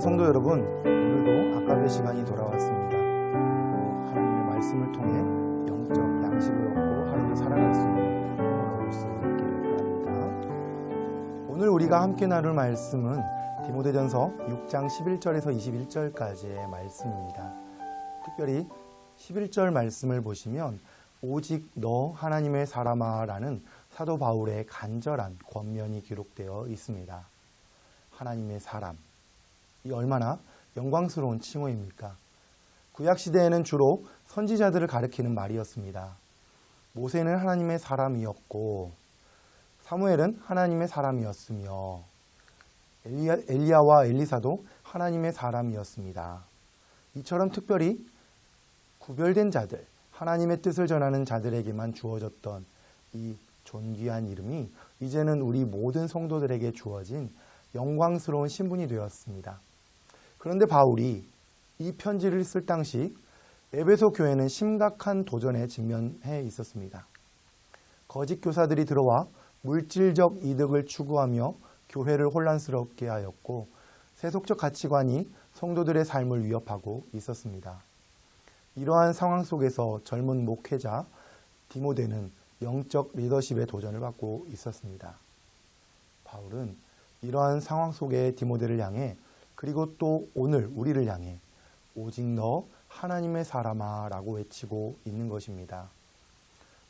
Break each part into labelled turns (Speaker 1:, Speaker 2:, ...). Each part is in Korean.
Speaker 1: 사랑하는 성도 여러분, 오늘도 아까의 시간이 돌아왔습니다. 하나님의 말씀을 통해 영적 양식을 얻고 하루를 살아갈 수 있는 오늘 볼 수 있기를 바랍니다. 오늘 우리가 함께 나눌 말씀은 디모데전서 6장 11절에서 21절까지의 말씀입니다. 특별히 11절 말씀을 보시면 오직 너 하나님의 사람아 라는 사도 바울의 간절한 권면이 기록되어 있습니다. 하나님의 사람, 이 얼마나 영광스러운 칭호입니까? 구약시대에는 주로 선지자들을 가리키는 말이었습니다. 모세는 하나님의 사람이었고 사무엘은 하나님의 사람이었으며 엘리야와 엘리사도 하나님의 사람이었습니다. 이처럼 특별히 구별된 자들, 하나님의 뜻을 전하는 자들에게만 주어졌던 이 존귀한 이름이 이제는 우리 모든 성도들에게 주어진 영광스러운 신분이 되었습니다. 그런데 바울이 이 편지를 쓸 당시 에베소 교회는 심각한 도전에 직면해 있었습니다. 거짓 교사들이 들어와 물질적 이득을 추구하며 교회를 혼란스럽게 하였고 세속적 가치관이 성도들의 삶을 위협하고 있었습니다. 이러한 상황 속에서 젊은 목회자 디모데는 영적 리더십의 도전을 받고 있었습니다. 바울은 이러한 상황 속에 디모데를 향해 그리고 또 오늘 우리를 향해 오직 너 하나님의 사람아 라고 외치고 있는 것입니다.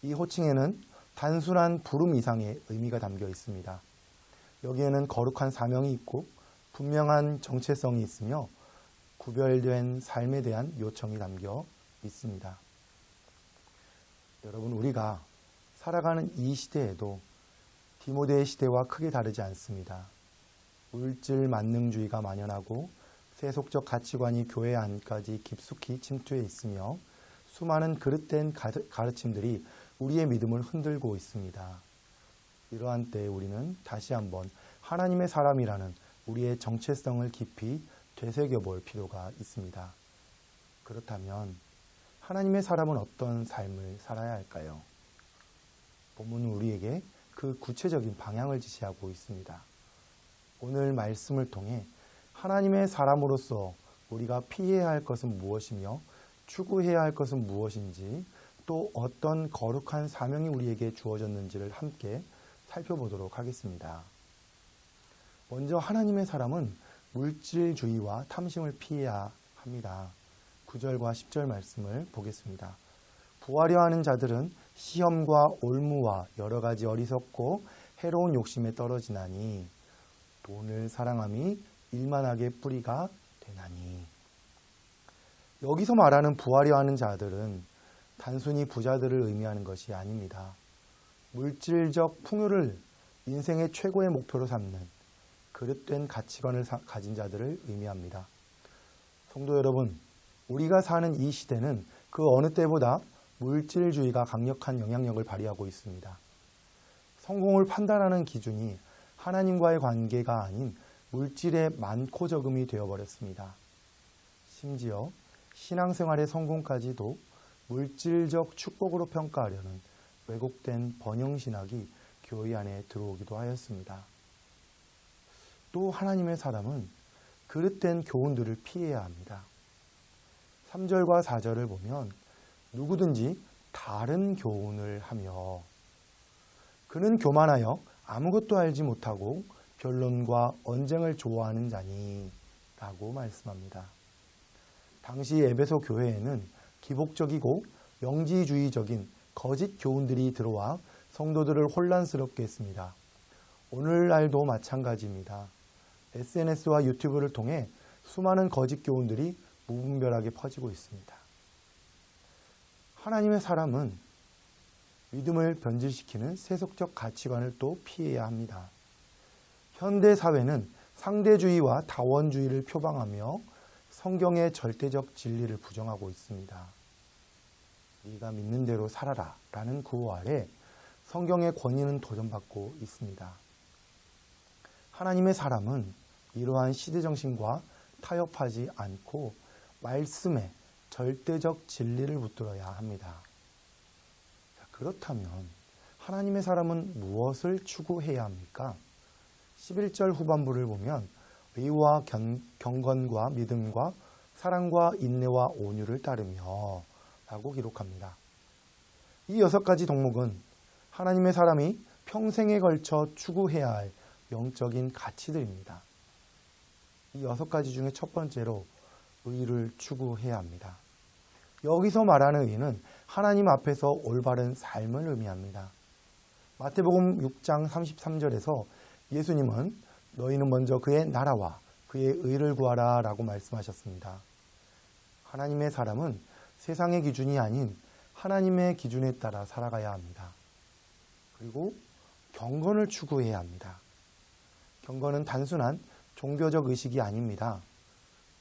Speaker 1: 이 호칭에는 단순한 부름 이상의 의미가 담겨 있습니다. 여기에는 거룩한 사명이 있고 분명한 정체성이 있으며 구별된 삶에 대한 요청이 담겨 있습니다. 여러분, 우리가 살아가는 이 시대에도 디모데의 시대와 크게 다르지 않습니다. 물질 만능주의가 만연하고 세속적 가치관이 교회 안까지 깊숙이 침투해 있으며 수많은 그릇된 가르침들이 우리의 믿음을 흔들고 있습니다. 이러한 때에 우리는 다시 한번 하나님의 사람이라는 우리의 정체성을 깊이 되새겨볼 필요가 있습니다. 그렇다면 하나님의 사람은 어떤 삶을 살아야 할까요? 본문은 우리에게 그 구체적인 방향을 지시하고 있습니다. 오늘 말씀을 통해 하나님의 사람으로서 우리가 피해야 할 것은 무엇이며 추구해야 할 것은 무엇인지 또 어떤 거룩한 사명이 우리에게 주어졌는지를 함께 살펴보도록 하겠습니다. 먼저 하나님의 사람은 물질주의와 탐심을 피해야 합니다. 9절과 10절 말씀을 보겠습니다. 부하려 하는 자들은 시험과 올무와 여러 가지 어리석고 해로운 욕심에 떨어지나니 돈을 사랑함이 일만하게 뿌리가 되나니. 여기서 말하는 부하려 하는 자들은 단순히 부자들을 의미하는 것이 아닙니다. 물질적 풍요를 인생의 최고의 목표로 삼는 그릇된 가치관을 가진 자들을 의미합니다. 성도 여러분, 우리가 사는 이 시대는 그 어느 때보다 물질주의가 강력한 영향력을 발휘하고 있습니다. 성공을 판단하는 기준이 하나님과의 관계가 아닌 물질의 많고 적음이 되어버렸습니다. 심지어 신앙생활의 성공까지도 물질적 축복으로 평가하려는 왜곡된 번영신학이 교회 안에 들어오기도 하였습니다. 또 하나님의 사람은 그릇된 교훈들을 피해야 합니다. 3절과 4절을 보면 누구든지 다른 교훈을 하며 그는 교만하여 아무것도 알지 못하고 변론과 언쟁을 좋아하는 자니 라고 말씀합니다. 당시 에베소 교회에는 기복적이고 영지주의적인 거짓 교훈들이 들어와 성도들을 혼란스럽게 했습니다. 오늘날도 마찬가지입니다. SNS와 유튜브를 통해 수많은 거짓 교훈들이 무분별하게 퍼지고 있습니다. 하나님의 사람은 믿음을 변질시키는 세속적 가치관을 또 피해야 합니다. 현대 사회는 상대주의와 다원주의를 표방하며 성경의 절대적 진리를 부정하고 있습니다. 네가 믿는 대로 살아라 라는 구호 아래 성경의 권위는 도전받고 있습니다. 하나님의 사람은 이러한 시대정신과 타협하지 않고 말씀에 절대적 진리를 붙들어야 합니다. 그렇다면 하나님의 사람은 무엇을 추구해야 합니까? 11절 후반부를 보면 배우와 경건과 믿음과 사랑과 인내와 온유를 따르며 라고 기록합니다. 이 6가지 덕목은 하나님의 사람이 평생에 걸쳐 추구해야 할 영적인 가치들입니다. 이 6가지 중에 첫 번째로 의를 추구해야 합니다. 여기서 말하는 의는 하나님 앞에서 올바른 삶을 의미합니다. 마태복음 6장 33절에서 예수님은 너희는 먼저 그의 나라와 그의 의를 구하라 라고 말씀하셨습니다. 하나님의 사람은 세상의 기준이 아닌 하나님의 기준에 따라 살아가야 합니다. 그리고 경건을 추구해야 합니다. 경건은 단순한 종교적 의식이 아닙니다.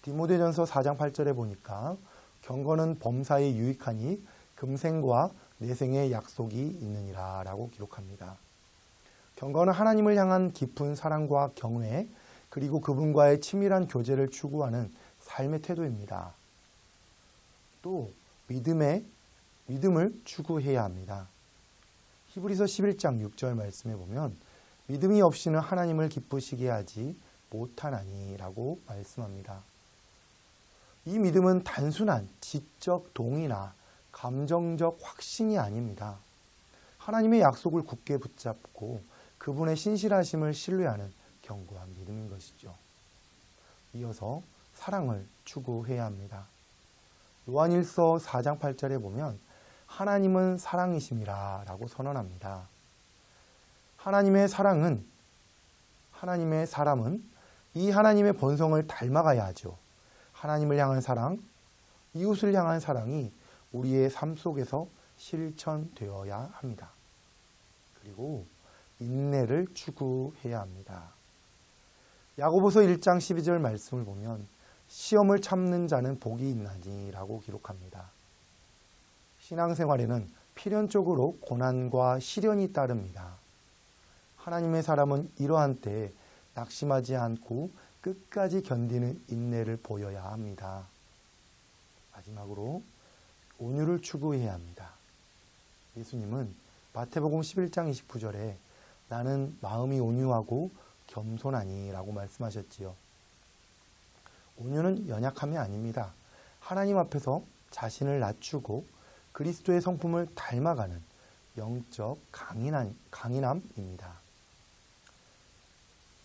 Speaker 1: 디모데전서 4장 8절에 보니까 경건은 범사에 유익하니 금생과 내생의 약속이 있느니라 라고 기록합니다. 경건은 하나님을 향한 깊은 사랑과 경외, 그리고 그분과의 치밀한 교제를 추구하는 삶의 태도입니다. 또 믿음을 추구해야 합니다. 히브리서 11장 6절 말씀에 보면 믿음이 없이는 하나님을 기쁘시게 하지 못하나니 라고 말씀합니다. 이 믿음은 단순한 지적 동의나 감정적 확신이 아닙니다. 하나님의 약속을 굳게 붙잡고 그분의 신실하심을 신뢰하는 견고한 믿음인 것이죠. 이어서 사랑을 추구해야 합니다. 요한일서 4장 8절에 보면 하나님은 사랑이심이라 라고 선언합니다. 하나님의 사람은 이 하나님의 본성을 닮아가야 하죠. 하나님을 향한 사랑, 이웃을 향한 사랑이 우리의 삶 속에서 실천되어야 합니다. 그리고 인내를 추구해야 합니다. 야고보서 1장 12절 말씀을 보면 시험을 참는 자는 복이 있나니 라고 기록합니다. 신앙생활에는 필연적으로 고난과 시련이 따릅니다. 하나님의 사람은 이러한 때에 낙심하지 않고 끝까지 견디는 인내를 보여야 합니다. 마지막으로 온유를 추구해야 합니다. 예수님은 마태복음 11장 29절에 나는 마음이 온유하고 겸손하니 라고 말씀하셨지요. 온유는 연약함이 아닙니다. 하나님 앞에서 자신을 낮추고 그리스도의 성품을 닮아가는 영적 강인함입니다.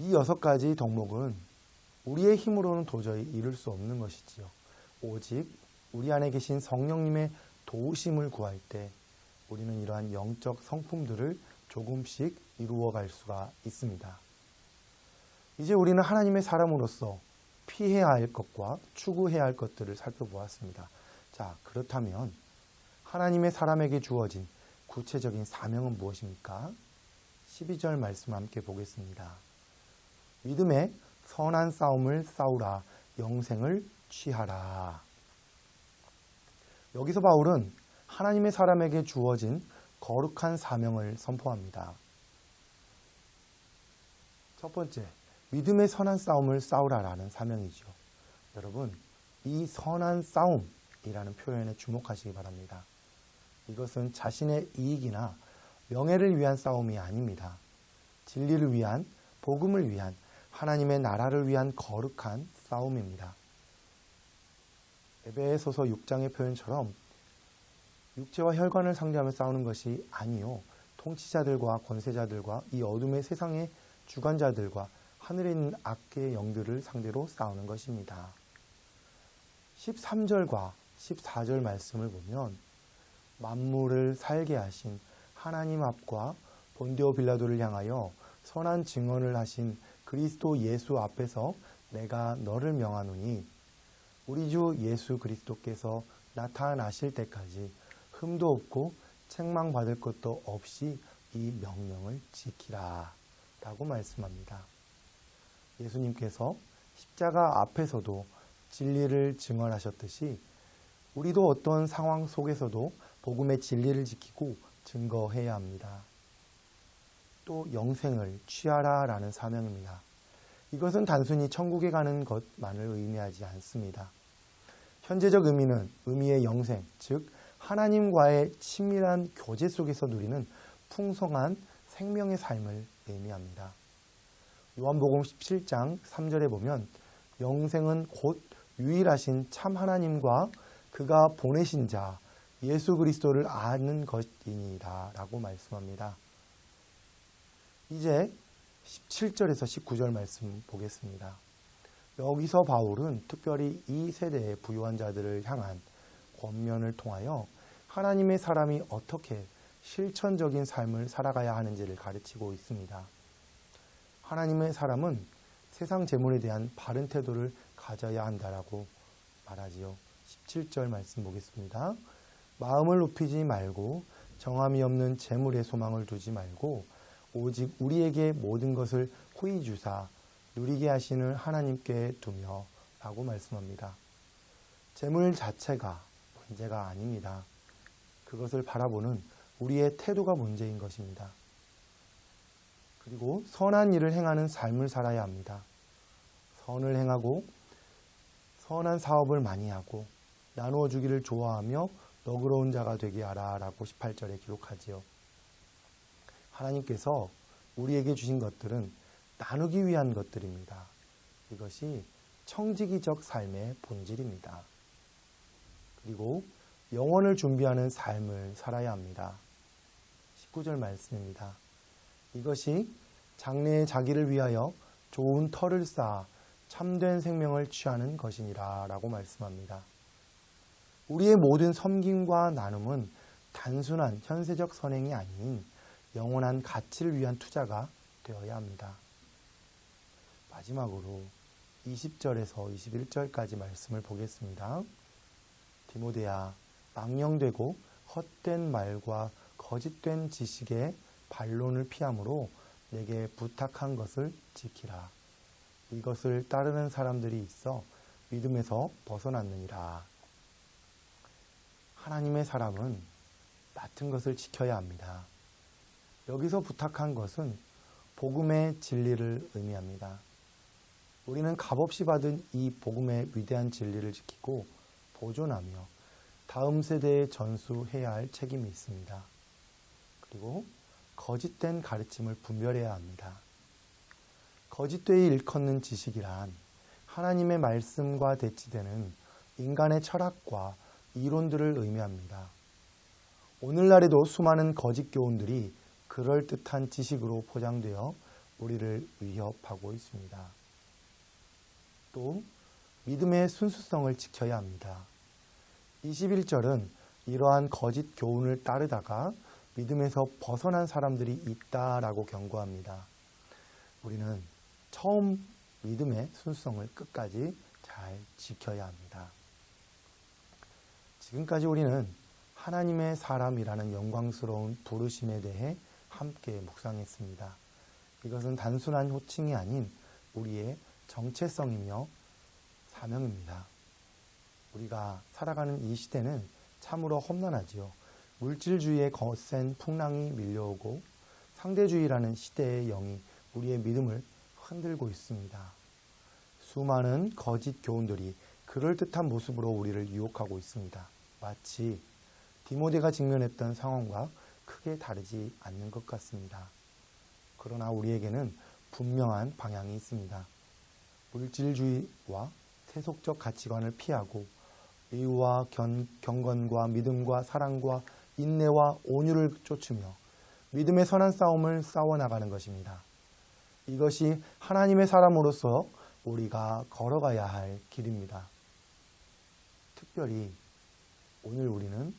Speaker 1: 이 6가지 덕목은 우리의 힘으로는 도저히 이룰 수 없는 것이지요. 오직 우리 안에 계신 성령님의 도우심을 구할 때 우리는 이러한 영적 성품들을 조금씩 이루어갈 수가 있습니다. 이제 우리는 하나님의 사람으로서 피해야 할 것과 추구해야 할 것들을 살펴보았습니다. 자, 그렇다면 하나님의 사람에게 주어진 구체적인 사명은 무엇입니까? 12절 말씀 함께 보겠습니다. 믿음의 선한 싸움을 싸우라, 영생을 취하라. 여기서 바울은 하나님의 사람에게 주어진 거룩한 사명을 선포합니다. 첫 번째, 믿음의 선한 싸움을 싸우라라는 사명이죠. 여러분, 이 선한 싸움이라는 표현에 주목하시기 바랍니다. 이것은 자신의 이익이나 명예를 위한 싸움이 아닙니다. 진리를 위한, 복음을 위한, 하나님의 나라를 위한 거룩한 싸움입니다. 에베소서 6장의 표현처럼 육체와 혈관을 상대하며 싸우는 것이 아니요, 통치자들과 권세자들과 이 어둠의 세상의 주관자들과 하늘에 있는 악의 영들을 상대로 싸우는 것입니다. 13절과 14절 말씀을 보면 만물을 살게 하신 하나님 앞과 본디오 빌라도를 향하여 선한 증언을 하신 그리스도 예수 앞에서 내가 너를 명하노니 우리 주 예수 그리스도께서 나타나실 때까지 흠도 없고 책망받을 것도 없이 이 명령을 지키라 라고 말씀합니다. 예수님께서 십자가 앞에서도 진리를 증언하셨듯이 우리도 어떤 상황 속에서도 복음의 진리를 지키고 증거해야 합니다. 또 영생을 취하라 라는 사명입니다. 이것은 단순히 천국에 가는 것만을 의미하지 않습니다. 현재적 의미의 영생, 즉 하나님과의 친밀한 교제 속에서 누리는 풍성한 생명의 삶을 의미합니다. 요한복음 17장 3절에 보면 영생은 곧 유일하신 참 하나님과 그가 보내신 자 예수 그리스도를 아는 것이니라 라고 말씀합니다. 이제 17절에서 19절 말씀 보겠습니다. 여기서 바울은 특별히 이 세대의 부유한 자들을 향한 권면을 통하여 하나님의 사람이 어떻게 실천적인 삶을 살아가야 하는지를 가르치고 있습니다. 하나님의 사람은 세상 재물에 대한 바른 태도를 가져야 한다라고 말하지요. 17절 말씀 보겠습니다. 마음을 높이지 말고 정함이 없는 재물에 소망을 두지 말고 오직 우리에게 모든 것을 호의 주사 누리게 하시는 하나님께 두며 라고 말씀합니다. 재물 자체가 문제가 아닙니다. 그것을 바라보는 우리의 태도가 문제인 것입니다. 그리고 선한 일을 행하는 삶을 살아야 합니다. 선을 행하고 선한 사업을 많이 하고 나누어 주기를 좋아하며 너그러운 자가 되게 하라 라고 18절에 기록하지요. 하나님께서 우리에게 주신 것들은 나누기 위한 것들입니다. 이것이 청지기적 삶의 본질입니다. 그리고 영원을 준비하는 삶을 살아야 합니다. 19절 말씀입니다. 이것이 장래의 자기를 위하여 좋은 터를 쌓아 참된 생명을 취하는 것이니라 라고 말씀합니다. 우리의 모든 섬김과 나눔은 단순한 현세적 선행이 아닌 영원한 가치를 위한 투자가 되어야 합니다. 마지막으로 20절에서 21절까지 말씀을 보겠습니다. 디모데야, 망령되고 헛된 말과 거짓된 지식의 반론을 피함으로 내게 부탁한 것을 지키라. 이것을 따르는 사람들이 있어 믿음에서 벗어났느니라. 하나님의 사람은 맡은 것을 지켜야 합니다. 여기서 부탁한 것은 복음의 진리를 의미합니다. 우리는 값없이 받은 이 복음의 위대한 진리를 지키고 보존하며 다음 세대에 전수해야 할 책임이 있습니다. 그리고 거짓된 가르침을 분별해야 합니다. 거짓되이 일컫는 지식이란 하나님의 말씀과 대치되는 인간의 철학과 이론들을 의미합니다. 오늘날에도 수많은 거짓 교훈들이 그럴듯한 지식으로 포장되어 우리를 위협하고 있습니다. 또 믿음의 순수성을 지켜야 합니다. 21절은 이러한 거짓 교훈을 따르다가 믿음에서 벗어난 사람들이 있다라고 경고합니다. 우리는 처음 믿음의 순수성을 끝까지 잘 지켜야 합니다. 지금까지 우리는 하나님의 사람이라는 영광스러운 부르심에 대해 함께 묵상했습니다. 이것은 단순한 호칭이 아닌 우리의 정체성이며 사명입니다. 우리가 살아가는 이 시대는 참으로 험난하지요. 물질주의의 거센 풍랑이 밀려오고 상대주의라는 시대의 영이 우리의 믿음을 흔들고 있습니다. 수많은 거짓 교훈들이 그럴듯한 모습으로 우리를 유혹하고 있습니다. 마치 디모데가 직면했던 상황과 크게 다르지 않는 것 같습니다. 그러나 우리에게는 분명한 방향이 있습니다. 물질주의와 세속적 가치관을 피하고 의와 경건과 믿음과 사랑과 인내와 온유를 쫓으며 믿음의 선한 싸움을 싸워나가는 것입니다. 이것이 하나님의 사람으로서 우리가 걸어가야 할 길입니다. 특별히 오늘 우리는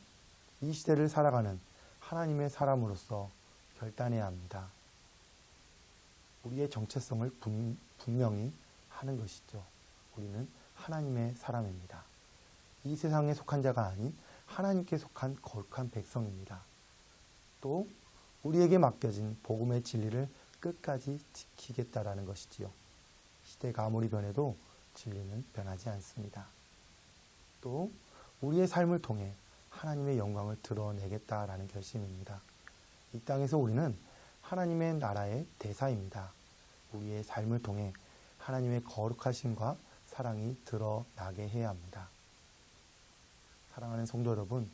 Speaker 1: 이 시대를 살아가는 하나님의 사람으로서 결단해야 합니다. 우리의 정체성을 분명히 하는 것이죠. 우리는 하나님의 사람입니다. 이 세상에 속한 자가 아닌 하나님께 속한 거룩한 백성입니다. 또 우리에게 맡겨진 복음의 진리를 끝까지 지키겠다라는 것이지요. 시대가 아무리 변해도 진리는 변하지 않습니다. 또 우리의 삶을 통해 하나님의 영광을 드러내겠다라는 결심입니다. 이 땅에서 우리는 하나님의 나라의 대사입니다. 우리의 삶을 통해 하나님의 거룩하심과 사랑이 드러나게 해야 합니다. 사랑하는 성도 여러분,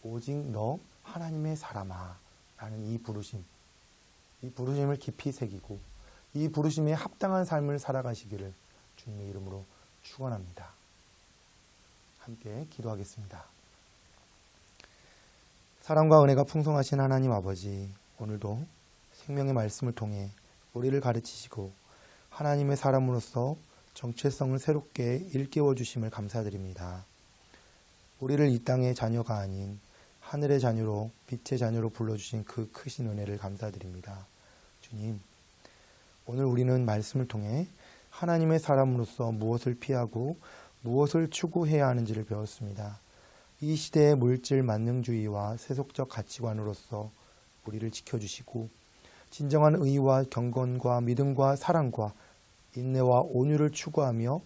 Speaker 1: 오직 너 하나님의 사람아 라는 이 부르심을 깊이 새기고 이 부르심에 합당한 삶을 살아가시기를 주님의 이름으로 축원합니다. 함께 기도하겠습니다. 사랑과 은혜가 풍성하신 하나님 아버지, 오늘도 생명의 말씀을 통해 우리를 가르치시고 하나님의 사람으로서 정체성을 새롭게 일깨워 주심을 감사드립니다. 우리를 이 땅의 자녀가 아닌 하늘의 자녀로, 빛의 자녀로 불러주신 그 크신 은혜를 감사드립니다. 주님, 오늘 우리는 말씀을 통해 하나님의 사람으로서 무엇을 피하고 무엇을 추구해야 하는지를 배웠습니다. 이 시대의 물질 만능주의와 세속적 가치관으로서 우리를 지켜주시고 진정한 의와 경건과 믿음과 사랑과 인내와 온유를 추구하며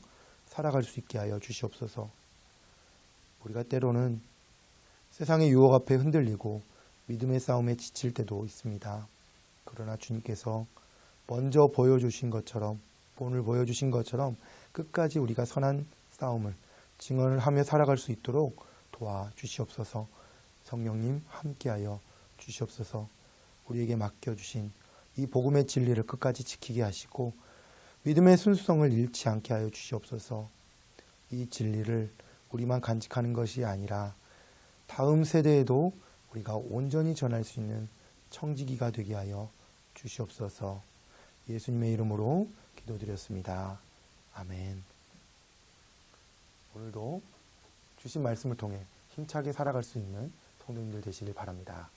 Speaker 1: 살아갈 수 있게 하여 주시옵소서. 우리가 때로는 세상의 유혹 앞에 흔들리고 믿음의 싸움에 지칠 때도 있습니다. 그러나 주님께서 먼저 보여주신 것처럼, 오늘 보여주신 것처럼 끝까지 우리가 선한 싸움을 증언을 하며 살아갈 수 있도록 도와주시옵소서. 성령님 함께하여 주시옵소서. 우리에게 맡겨주신 이 복음의 진리를 끝까지 지키게 하시고 믿음의 순수성을 잃지 않게 하여 주시옵소서. 이 진리를 우리만 간직하는 것이 아니라 다음 세대에도 우리가 온전히 전할 수 있는 청지기가 되게 하여 주시옵소서. 예수님의 이름으로 기도드렸습니다. 아멘. 오늘도 주신 말씀을 통해 힘차게 살아갈 수 있는 성도님들 되시길 바랍니다.